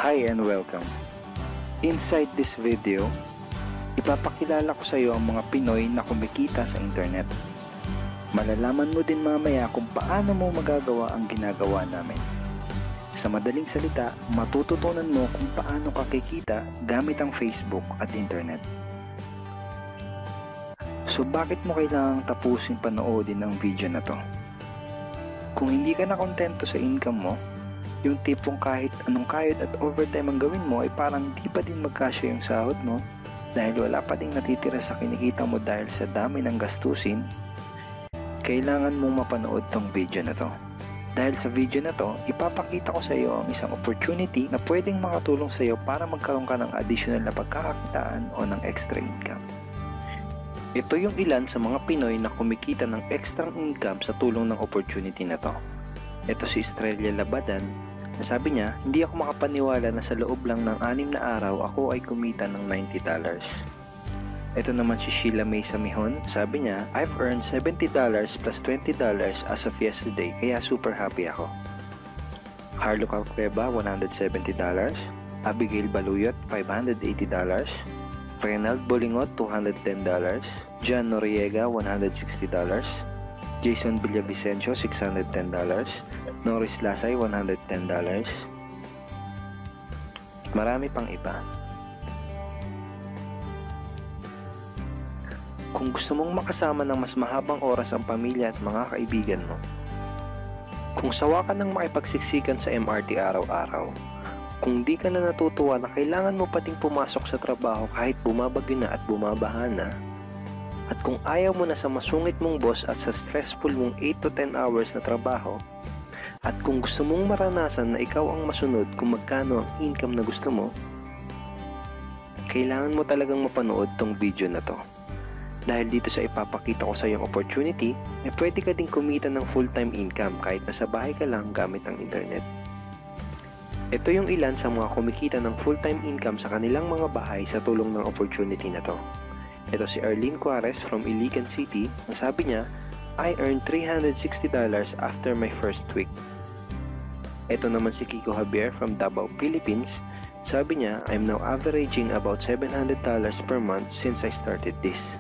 Hi and welcome. Inside this video, ipapakilala ko sa iyo ang mga Pinoy na kumikita sa internet. Malalaman mo din mamaya kung paano mo magagawa ang ginagawa namin. Sa madaling salita, matututunan mo kung paano ka kikita gamit ang Facebook at internet. So bakit mo kailangang tapusin panoodin ang video na to? Kung hindi ka na kontento sa income mo, yung tipong kahit anong kayod at overtime ang gawin mo ay parang di pa din magkasya yung sahod mo dahil wala pa ding natitira sa kinikita mo dahil sa dami ng gastusin, kailangan mong mapanood tong video na to. Dahil sa video na to, ipapakita ko sa iyo ang isang opportunity na pwedeng makatulong sa iyo para magkaroon ka ng additional na pagkakakitaan o ng extra income. Ito yung ilan sa mga Pinoy na kumikita ng extra income sa tulong ng opportunity na to. Ito si Estrella Labadan. Sabi niya, hindi ako makapaniwala na sa loob lang ng 6 na araw ako ay kumita ng $90. Ito naman si Sheila May Samihon. Sabi niya, I've earned $70 plus $20 as of yesterday, kaya super happy ako. Harlo Calcreba, $170. Abigail Baluyot, $580. Reynald Bolingot, $210. John Noriega, $160. Jason Villavicencio, $610. Norris Lasay, $110. Marami pang iba. Kung gusto mong makasama ng mas mahabang oras ang pamilya at mga kaibigan mo, kung sawa ka ng makipagsiksikan sa MRT araw-araw, kung di ka na natutuwa na kailangan mo pating pumasok sa trabaho kahit bumabagyo na at bumabaha na, at kung ayaw mo na sa masungit mong boss at sa stressful mong 8 to 10 hours na trabaho, at kung gusto mong maranasan na ikaw ang masunod kung magkano ang income na gusto mo, kailangan mo talagang mapanood tong video na to. Dahil dito sa ipapakita ko sa iyong opportunity, ay pwede ka ding kumita ng full-time income kahit nasa bahay ka lang gamit ang internet. Ito yung ilan sa mga kumikita ng full-time income sa kanilang mga bahay sa tulong ng opportunity na to. Ito si Arlene Juarez from Iligan City. Ang sabi niya, I earned $360 after my first week. Ito naman si Kiko Javier from Davao, Philippines. Sabi niya, I'm now averaging about $700 per month since I started this.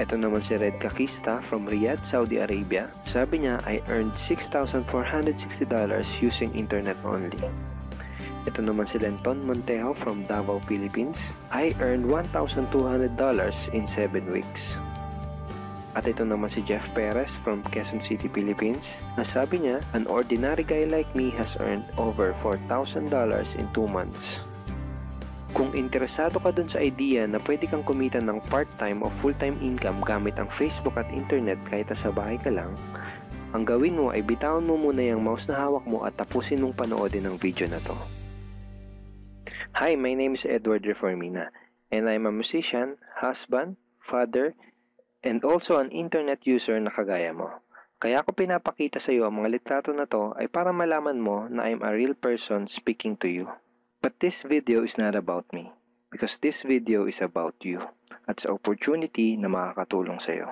Ito naman si Red Kakista from Riyadh, Saudi Arabia. Sabi niya, I earned $6,460 using internet only. Ito naman si Lenton Montejo from Davao, Philippines. I earned $1,200 in 7 weeks. At ito naman si Jeff Perez from Quezon City, Philippines. Sabi niya, an ordinary guy like me has earned over $4,000 in 2 months. Kung interesado ka dun sa idea na pwede kang kumita ng part-time o full-time income gamit ang Facebook at internet kahit sa bahay ka lang, ang gawin mo ay bitawan mo muna yung mouse na hawak mo at tapusin mong panoodin ang video na to. Hi, my name is Edward Reformina and I'm a musician, husband, father, and also an internet user na kagaya mo. Kaya ako pinapakita sa iyo ang mga litrato na to ay para malaman mo na I'm a real person speaking to you. But this video is not about me because this video is about you at sa opportunity na makakatulong sa iyo.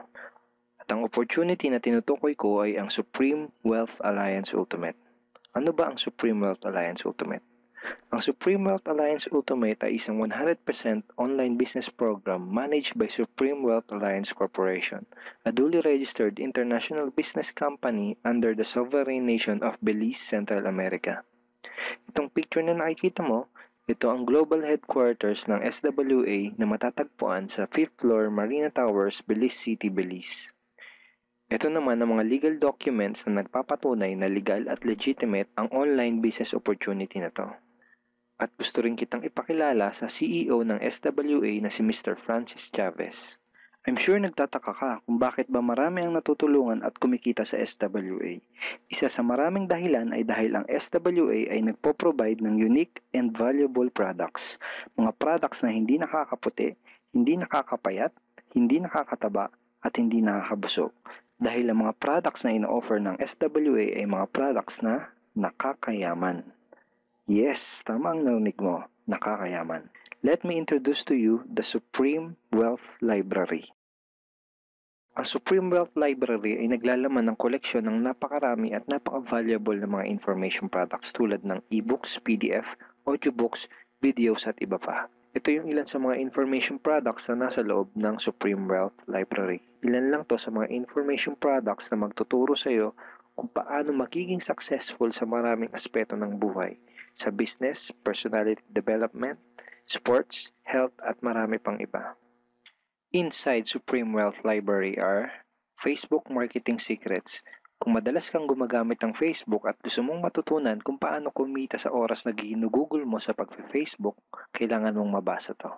At ang opportunity na tinutukoy ko ay ang Supreme Wealth Alliance Ultimate. Ano ba ang Supreme Wealth Alliance Ultimate? Ang Supreme Wealth Alliance Ultimate ay isang 100% online business program managed by Supreme Wealth Alliance Corporation, a duly registered international business company under the sovereign nation of Belize, Central America. Itong picture na nakikita mo, ito ang global headquarters ng SWA na matatagpuan sa 5th floor Marina Towers, Belize City, Belize. Ito naman ang mga legal documents na nagpapatunay na legal at legitimate ang online business opportunity na to. At gusto rin kitang ipakilala sa CEO ng SWA na si Mr. Francis Chavez. I'm sure nagtataka ka kung bakit ba marami ang natutulungan at kumikita sa SWA. Isa sa maraming dahilan ay dahil ang SWA ay nagpo-provide ng unique and valuable products. Mga products na hindi nakakaputi, hindi nakakapayat, hindi nakakataba, at hindi nakakabusog. Dahil ang mga products na ino-offer ng SWA ay mga products na nakakayaman. Yes, tama ang narinig mo, nakakayaman. Let me introduce to you the Supreme Wealth Library. Ang Supreme Wealth Library ay naglalaman ng koleksyon ng napakarami at napaka-valuable na mga information products tulad ng e-books, PDF, audiobooks, videos at iba pa. Ito yung ilan sa mga information products na nasa loob ng Supreme Wealth Library. Ilan lang to sa mga information products na magtuturo sa iyo kung paano magiging successful sa maraming aspeto ng buhay, sa business, personality development, sports, health at marami pang iba. Inside Supreme Wealth Library are Facebook Marketing Secrets. Kung madalas kang gumagamit ng Facebook at gusto mong matutunan kung paano kumita sa oras na ginugugol mo sa pag-Facebook, kailangan mong mabasa to.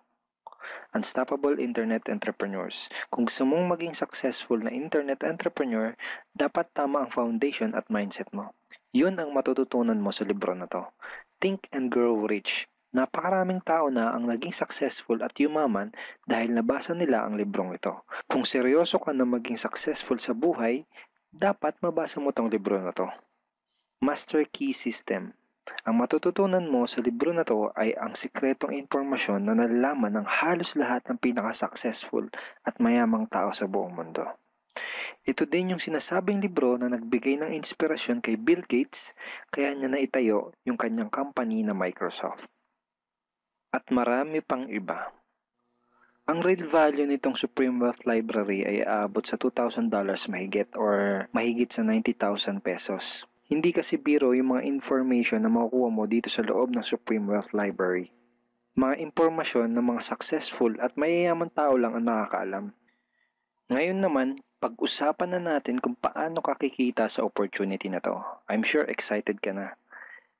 Unstoppable Internet Entrepreneurs. Kung gusto mong maging successful na internet entrepreneur, dapat tama ang foundation at mindset mo. Yun ang matututunan mo sa libro na to. Think and Grow Rich. Napakaraming tao na ang naging successful at yumaman dahil nabasa nila ang librong ito. Kung seryoso ka na maging successful sa buhay, dapat mabasa mo tong libro na to. Master Key System. Ang matututunan mo sa libro na to ay ang sikretong impormasyon na nalalaman ng halos lahat ng pinaka-successful at mayamang tao sa buong mundo. Ito din yung sinasabing libro na nagbigay ng inspirasyon kay Bill Gates kaya niya naitayo yung kanyang company na Microsoft. At marami pang iba. Ang real value nitong Supreme Wealth Library ay aabot sa $2,000 mahigit or mahigit sa 90,000 pesos. Hindi kasi biro yung mga information na makukuha mo dito sa loob ng Supreme Wealth Library. Mga impormasyon ng mga successful at mayayaman tao lang ang nakakaalam. Ngayon naman, pag-usapan na natin kung paano ka kikita sa opportunity na to. I'm sure excited ka na.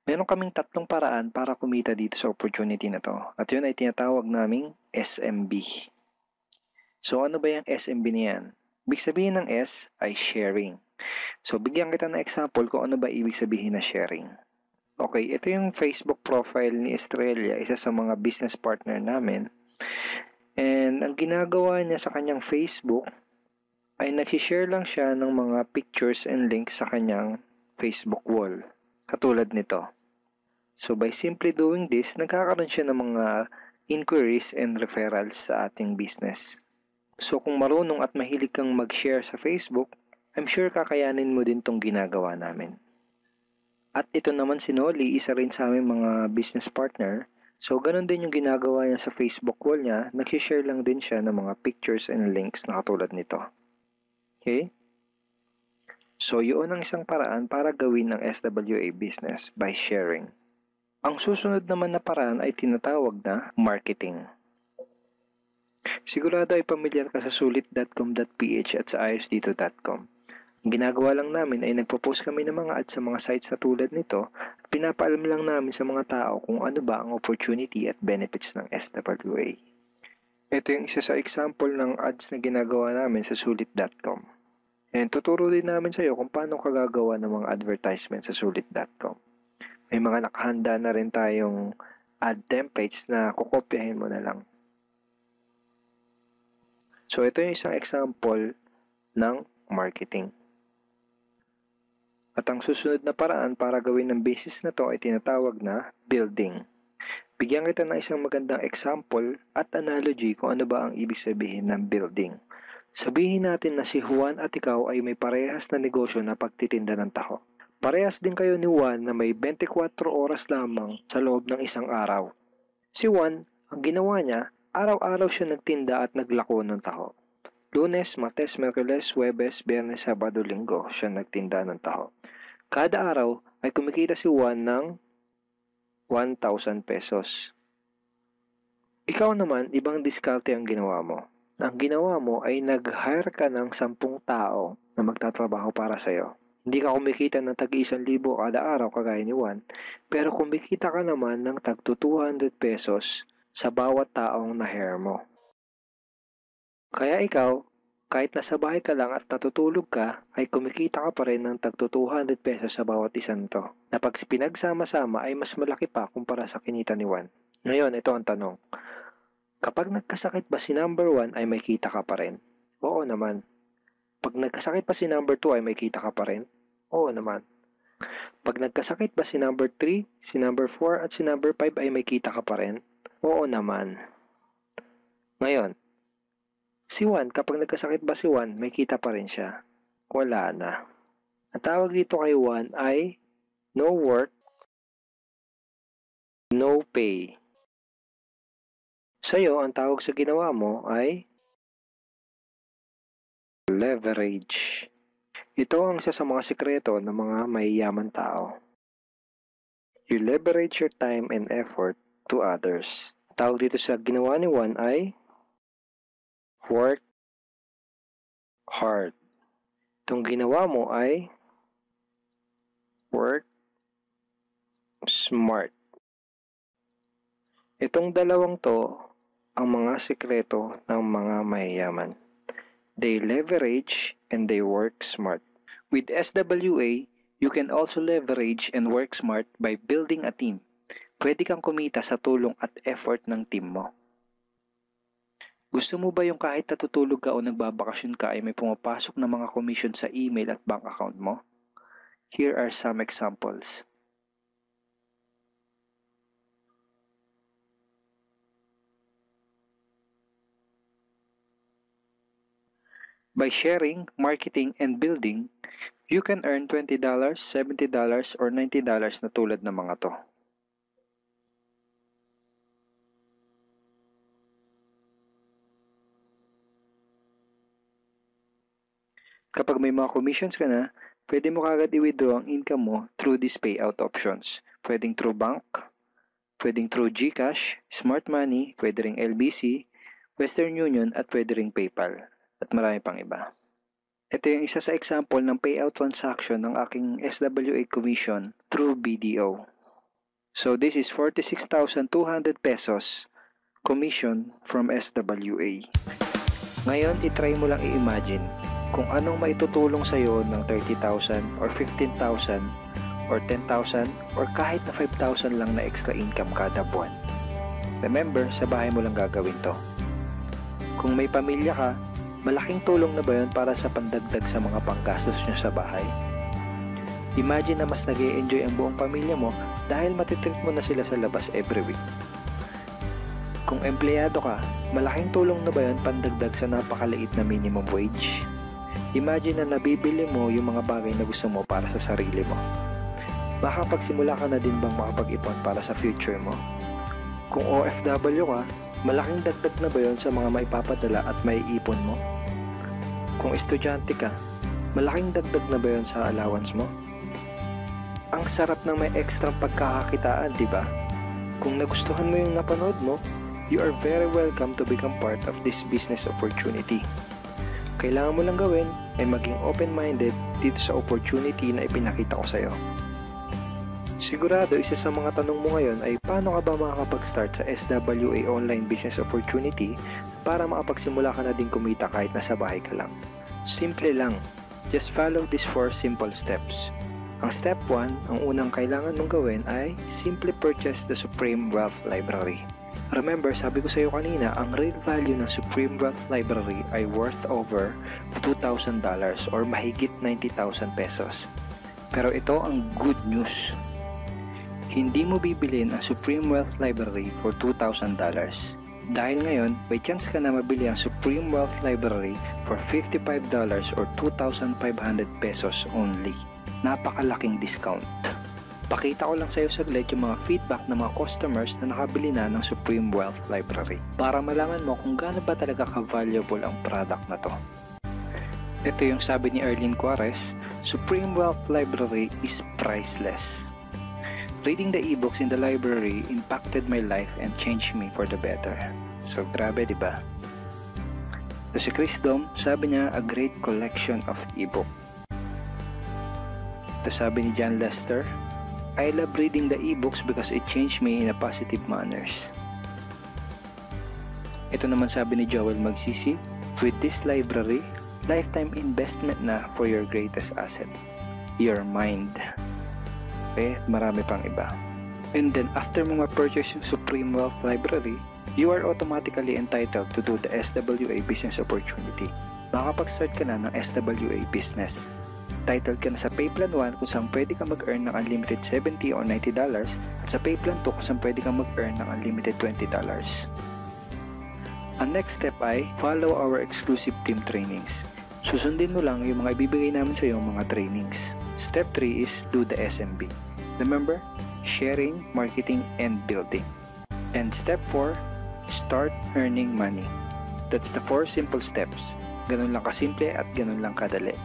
Meron kaming 3 paraan para kumita dito sa opportunity na to. At yun ay tinatawag naming SMB. So ano ba yung SMB na yan? Ibig sabihin ng S ay sharing. So bigyan kita ng example kung ano ba ibig sabihin na sharing. Okay, ito yung Facebook profile ni Estrella, isa sa mga business partner namin. And ang ginagawa niya sa kanyang Facebook ay nagsishare lang siya ng mga pictures and links sa kanyang Facebook wall. Katulad nito. So by simply doing this, nagkakaroon siya ng mga inquiries and referrals sa ating business. So kung marunong at mahilig kang mag-share sa Facebook, I'm sure kakayanin mo din tong ginagawa namin. At ito naman si Nolly, isa rin sa aming mga business partner. So ganun din yung ginagawa niya sa Facebook wall niya, nag-share lang din siya ng mga pictures and links na katulad nito. Okay? So yun ang isang paraan para gawin ang SWA business by sharing. Ang susunod naman na paraan ay tinatawag na marketing. Sigurado ay pamilyar ka sa sulit.com.ph at sa ayosdito.com. Ang ginagawa lang namin ay nagpo-post kami ng mga ads sa mga sites na tulad nito at pinapaalam lang namin sa mga tao kung ano ba ang opportunity at benefits ng SWA. Ito yung isa sa example ng ads na ginagawa namin sa sulit.com. And tuturo din namin sa iyo kung paano ka gagawa ng mga advertisement sa sulit.com. May mga nakahanda na rin tayong ad templates na kukopyahin mo na lang. So ito yung isang example ng marketing. At ang susunod na paraan para gawin ng business na to ay tinatawag na building. Bigyan kita ng isang magandang example at analogy kung ano ba ang ibig sabihin ng building. Sabihin natin na si Juan at ikaw ay may parehas na negosyo na pagtitinda ng taho. Parehas din kayo ni Juan na may 24 oras lamang sa loob ng isang araw. Si Juan, ang ginawa niya, araw-araw siya nagtinda at naglako ng taho. Lunes, Martes, Miyerkules, Huwebes, Biyernes, Sabado, Linggo siya nagtinda ng taho. Kada araw ay kumikita si Juan ng 1,000 pesos. Ikaw naman, ibang diskarte ang ginawa mo. Ang ginawa mo ay nag-hire ka ng 10 tao na magtatrabaho para sa'yo. Hindi ka kumikita ng tag-1,000 kada araw kagaya ni Juan, pero kumikita ka naman ng tag 200 pesos sa bawat taong na-hire mo. Kaya ikaw, kahit nasa bahay ka lang at natutulog ka, ay kumikita ka pa rin ng tag 200 pesos sa bawat isang to, na pag pinagsama-sama ay mas malaki pa kumpara sa kinita ni Juan. Ngayon, ito ang tanong. Kapag nagkasakit ba si number 1 ay may kita ka pa rin? Oo naman. Pag nagkasakit pa si number 2 ay may kita ka pa rin? Oo naman. Pag nagkasakit ba si number 3, si number 4 at si number 5 ay may kita ka pa rin? Oo naman. Ngayon, Si Juan, kapag nagkasakit ba si Juan, may kita pa rin siya? Wala na. Ang tawag dito kay Juan ay no work, no pay. Sa'yo, ang tawag sa ginawa mo ay leverage. Ito ang isa sa mga sikreto ng mga mayayaman tao. You leverage your time and effort to others. Tawag dito sa ginawa ni Juan ay work hard. Itong ginawa mo ay work smart. Itong dalawang to ang mga sikreto ng mga mayayaman. They leverage and they work smart. With SWA, you can also leverage and work smart by building a team. Pwede kang kumita sa tulong at effort ng team mo. Gusto mo ba yung kahit natutulog ka o nagbabakasyon ka ay may pumapasok na mga commission sa email at bank account mo? Here are some examples. By sharing, marketing, and building, you can earn $20, $70, or $90 na tulad ng mga to. Kapag may mga commissions ka na, pwede mo kagad i-withdraw ang income mo through these payout options. Pwedeng through bank, pwedeng through GCash, Smart Money, pwede ring LBC, Western Union, at pwede ring PayPal. At marami pang iba. Ito yung isa sa example ng payout transaction ng aking SWA commission through BDO. So this is 46,200 pesos commission from SWA. Ngayon, itry mo lang i-imagine kung anong maitutulong sa'yo ng 30,000 or 15,000 or 10,000 or kahit na 5,000 lang na extra income kada buwan. Remember, sa bahay mo lang gagawin to. Kung may pamilya ka, malaking tulong na ba yun para sa pandagdag sa mga panggastos nyo sa bahay? Imagine na mas nag-e-enjoy ang buong pamilya mo dahil matitreat mo na sila sa labas every week. Kung empleyado ka, malaking tulong na ba yun pandagdag sa napakaliit na minimum wage? Imagine na nabibili mo yung mga bagay na gusto mo para sa sarili mo. Makapagsimula ka na din bang makapag-ipon para sa future mo? Kung OFW ka, malaking dagdag na ba yun sa mga maipapadala at maiipon mo? Kung estudyante ka, malaking dagdag na ba yun sa allowance mo? Ang sarap ng may extra pagkakakitaan, di ba? Kung nagustuhan mo yung napanood mo, you are very welcome to become part of this business opportunity. Kailangan mo lang gawin ay maging open-minded dito sa opportunity na ipinakita ko sa'yo. Sigurado, isa sa mga tanong mo ngayon ay paano ka ba makakapag-start sa SWA online business opportunity para makapagsimula ka na din kumita kahit nasa bahay ka lang. Simple lang. Just follow these 4 simple steps. Ang step 1, ang unang kailangan mong gawin ay simply purchase the Supreme Wealth Library. Remember, sabi ko sa iyo kanina, ang real value ng Supreme Wealth Library ay worth over $2,000 or mahigit 90,000 pesos. Pero ito ang good news. Hindi mo bibilin ang Supreme Wealth Library for $2,000. Dahil ngayon, may chance ka na mabili ang Supreme Wealth Library for $55 or 2,500 pesos only. Napakalaking discount. Pakita ko lang sa iyo saglit yung mga feedback ng mga customers na nakabili na ng Supreme Wealth Library para malaman mo kung gaano ba talaga ka-valuable ang product na to. Ito yung sabi ni Erlene Juarez, Supreme Wealth Library is priceless. Reading the ebooks in the library impacted my life and changed me for the better. So grabe, di ba? Ito si Chris Dom, sabi niya, a great collection of ebook. Ito sabi ni John Lester, I love reading the ebooks because it changed me in a positive manners. Ito naman sabi ni Joel Magsisi, with this library, lifetime investment na for your greatest asset, your mind. Marami pang iba. And then after mo ma-purchase yung Supreme Wealth Library, you are automatically entitled to do the SWA business opportunity. Makapag-start ka na ng SWA business. Titled ka na sa Payplan 1 kung saan pwede ka mag-earn ng unlimited $70 or $90 at sa Payplan 2 kung saan pwede ka mag-earn ng unlimited $20. Ang next step ay follow our exclusive team trainings. Susundin mo lang yung mga ibibigay namin sa iyo mga trainings. Step 3 is do the SMB. Remember, sharing, marketing, and building. And step 4, start earning money. That's the 4 simple steps. Ganun lang kasimple at ganun lang kadali.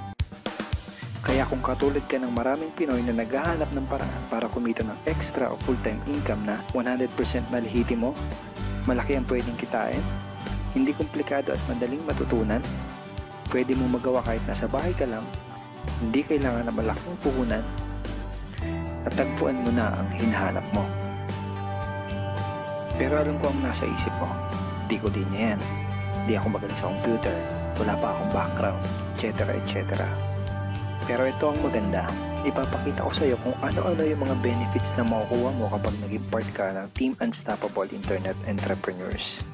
Kaya kung katulad ka ng maraming Pinoy na naghahanap ng paraan para kumita ng extra o full-time income na 100% malihiti mo, malaki ang pwedeng kitain, hindi komplikado at madaling matutunan, pwede mo magawa kahit nasa bahay ka lang, hindi kailangan na malaking puhunan, at tagpuan mo na ang hinahanap mo. Pero alam ko ang nasa isip mo, di ko din yan, di ako magaling sa computer, wala pa akong background, etc. etc. Pero ito ang maganda, ipapakita ko sa iyo kung ano-ano yung mga benefits na makukuha mo kapag naging part ka ng Team Unstoppable Internet Entrepreneurs.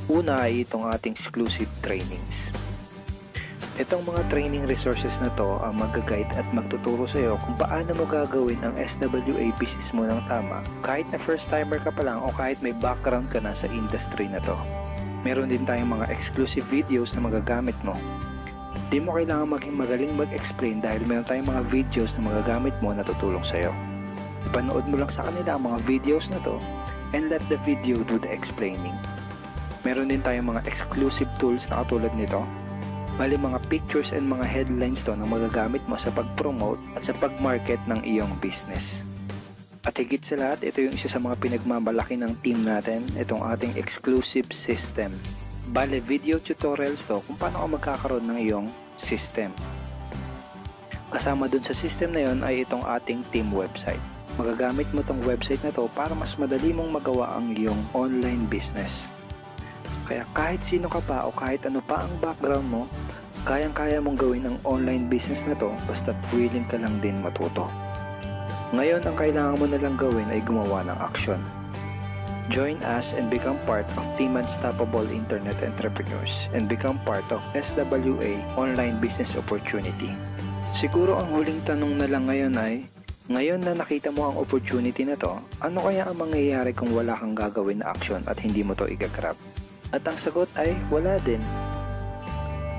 Una ay itong ating exclusive trainings. Itong mga training resources na to ang mag-guide at magtuturo sa iyo kung paano mo gagawin ang SWA business mo ng tama kahit na first timer ka pa lang o kahit may background ka na sa industry na to. Meron din tayong mga exclusive videos na magagamit mo. Di mo kailangan maging magaling mag-explain dahil meron tayong mga videos na magagamit mo na tutulong sa iyo. Ipanood mo lang sa kanila ang mga videos na to and let the video do the explaining. Meron din tayong mga exclusive tools na katulad nito. Bali mga pictures and mga headlines to na magagamit mo sa pag-promote at sa pag-market ng iyong business. At higit sa lahat, ito yung isa sa mga pinagmamalaki ng team natin, itong ating exclusive system. Bale, video tutorials to kung paano ka magkakaroon ng iyong system. Kasama dun sa system na yon ay itong ating team website. Magagamit mo tong website na to para mas madali mong magawa ang iyong online business. Kaya kahit sino ka pa o kahit ano pa ang background mo, kayang-kaya mong gawin ang online business na to basta't willing ka lang din matuto. Ngayon, ang kailangan mo na lang gawin ay gumawa ng action. Join us and become part of Team Unstoppable Internet Entrepreneurs and become part of SWA Online Business Opportunity. Siguro ang huling tanong na lang ngayon ay, ngayon na nakita mo ang opportunity na to, ano kaya ang mangyayari kung wala kang gagawin na action at hindi mo to igagrab? At ang sagot ay, wala din.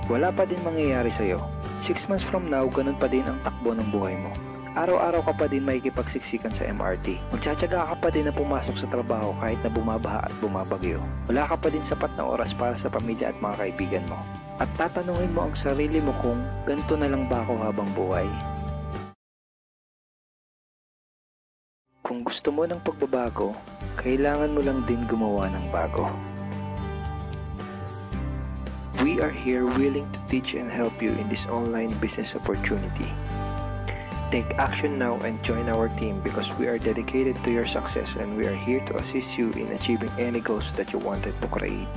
Wala pa din mangyayari sa'yo. 6 months from now, ganun pa din ang takbo ng buhay mo. Araw-araw ka pa din makikipagsiksikan sa MRT. Magtsatsaga ka pa din na pumasok sa trabaho kahit na bumabaha at bumabagyo. Wala ka pa din sapat na oras para sa pamilya at mga kaibigan mo. At tatanungin mo ang sarili mo kung ganito na lang ba ako habang buhay? Kung gusto mo ng pagbabago, kailangan mo lang din gumawa ng bago. We are here willing to teach and help you in this online business opportunity. Take action now and join our team because we are dedicated to your success and we are here to assist you in achieving any goals that you wanted to create.